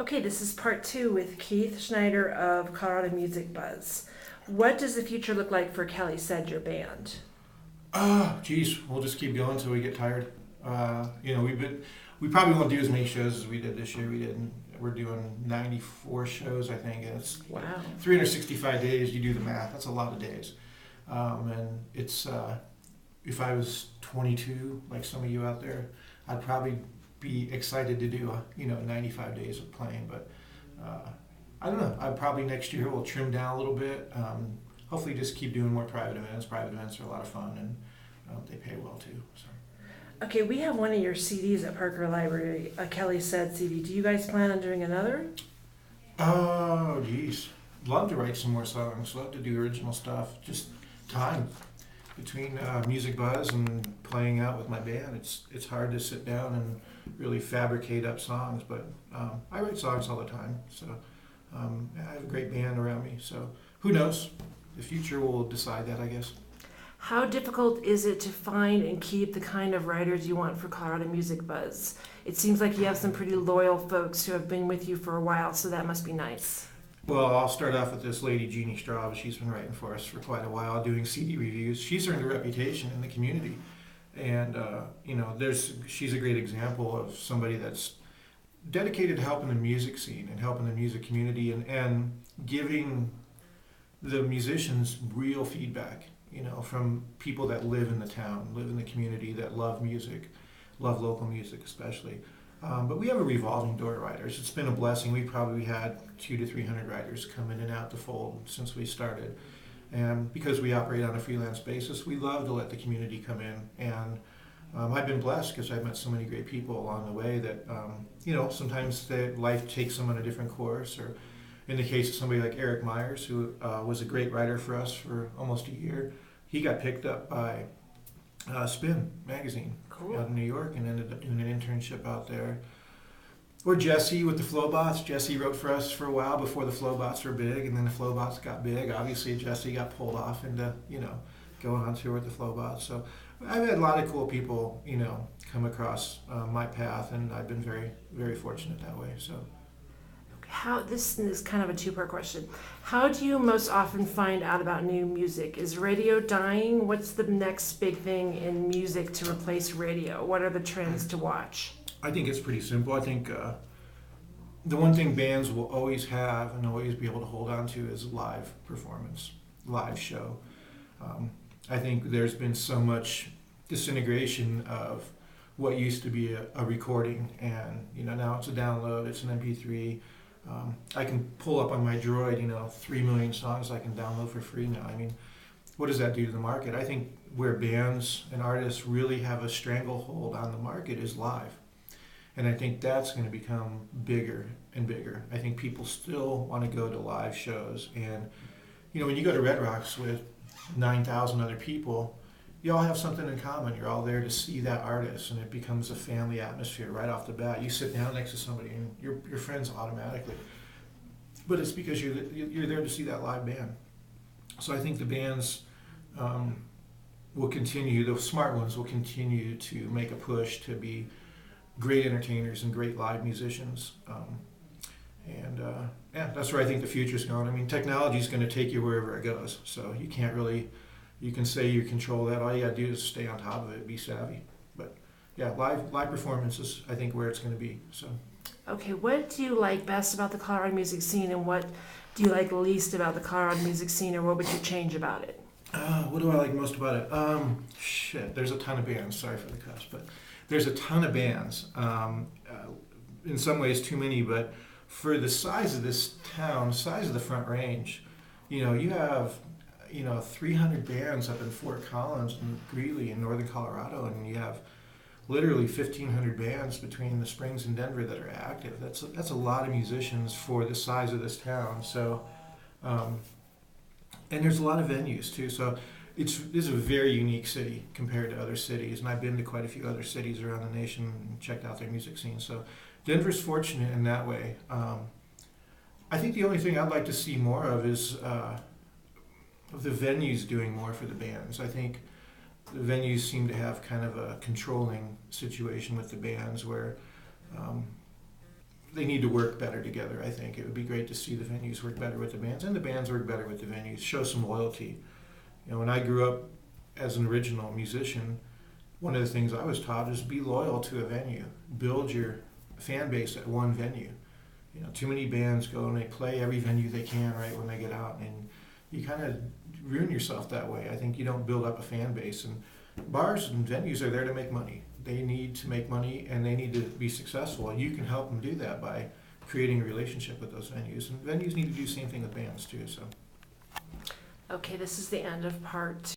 Okay, this is part two with Keith Schneider of Colorado Music Buzz. What does the future look like for Kelly Said Your band? Geez, we'll just keep going until we get tired. We probably won't do as many shows as we did this year. We're doing 94 shows, I think, and it's Wow. 365 days. You do the math, that's a lot of days. And if I was 22, like some of you out there, I'd probably be excited to do 95 days of playing. But I don't know. I probably next year will trim down a little bit. Hopefully, just keep doing more private events. Private events are a lot of fun, and they pay well too. So. Okay, we have one of your CDs at Parker Library, a Kelly Said CD. Do you guys plan on doing another? Oh, geez. Love to write some more songs. Love to do original stuff. Just time between music buzz and playing out with my band. It's hard to sit down and really fabricate up songs, but I write songs all the time. So I have a great band around me. So who knows? The future will decide that, I guess. How difficult is it to find and keep the kind of writers you want for Colorado Music Buzz? It seems like you have some pretty loyal folks who have been with you for a while, so that must be nice. Well, I'll start off with this lady, Jeanie Straub. She's been writing for us for quite a while, doing CD reviews. She's earned a reputation in the community, and she's a great example of somebody that's dedicated to helping the music scene and helping the music community and giving the musicians real feedback. From people that live in the town, live in the community, that love music, love local music especially. But we have a revolving door of writers. It's been a blessing. We probably had 200 to 300 writers come in and out the fold since we started. And because we operate on a freelance basis, we love to let the community come in. And I've been blessed because I've met so many great people along the way that, sometimes life takes them on a different course. Or in the case of somebody like Eric Myers, who was a great writer for us for almost a year, he got picked up by Spin magazine out in New York and ended up doing an internship out there. Or Jesse with the Flowbots. Jesse wrote for us for a while before the Flowbots were big, and then the Flowbots got big. Obviously, Jesse got pulled off into, going on tour with the Flowbots. So I've had a lot of cool people, come across my path, and I've been very, very fortunate that way. So. This is kind of a two-part question. How do you most often find out about new music? Is radio dying? What's the next big thing in music to replace radio? What are the trends to watch? I think it's pretty simple. I think the one thing bands will always have and always be able to hold on to is live performance, live show. I think there's been so much disintegration of what used to be a recording, and now it's a download, it's an MP3. I can pull up on my Droid, 3 million songs I can download for free now. I mean, what does that do to the market? I think where bands and artists really have a stranglehold on the market is live. And I think that's going to become bigger and bigger. I think people still want to go to live shows. And, when you go to Red Rocks with 9,000 other people, you all have something in common. You're all there to see that artist, and it becomes a family atmosphere right off the bat. You sit down next to somebody, and you're friends automatically. But it's because you're there to see that live band. So I think the bands will continue, the smart ones will continue to make a push to be great entertainers and great live musicians. That's where I think the future's going. I mean, technology is going to take you wherever it goes. So you can't really. You can say you control that. All you gotta do is stay on top of it, be savvy. But yeah, live performance is, I think, where it's going to be. So. Okay, what do you like best about the Colorado music scene, and what do you like least about the Colorado music scene, or what would you change about it? What do I like most about it? There's a ton of bands. Sorry for the cuss, but there's a ton of bands. In some ways, too many. But for the size of this town, size of the Front Range, you have 300 bands up in Fort Collins and Greeley in northern Colorado, and you have literally 1,500 bands between the Springs and Denver that are active. That's a lot of musicians for the size of this town. So, and there's a lot of venues too. So, this is a very unique city compared to other cities, and I've been to quite a few other cities around the nation and checked out their music scene. So, Denver's fortunate in that way. I think the only thing I'd like to see more of is the venues doing more for the bands. I think the venues seem to have kind of a controlling situation with the bands where they need to work better together. I think it would be great to see the venues work better with the bands, and the bands work better with the venues. Show some loyalty. You know, when I grew up as an original musician, one of the things I was taught is be loyal to a venue. Build your fan base at one venue. You know, too many bands go and they play every venue they can right when they get out, and you kind of ruin yourself that way. I think you don't build up a fan base, and bars and venues are there to make money. They need to make money and they need to be successful, and you can help them do that by creating a relationship with those venues. And venues need to do the same thing with bands too. So. Okay, this is the end of part 2.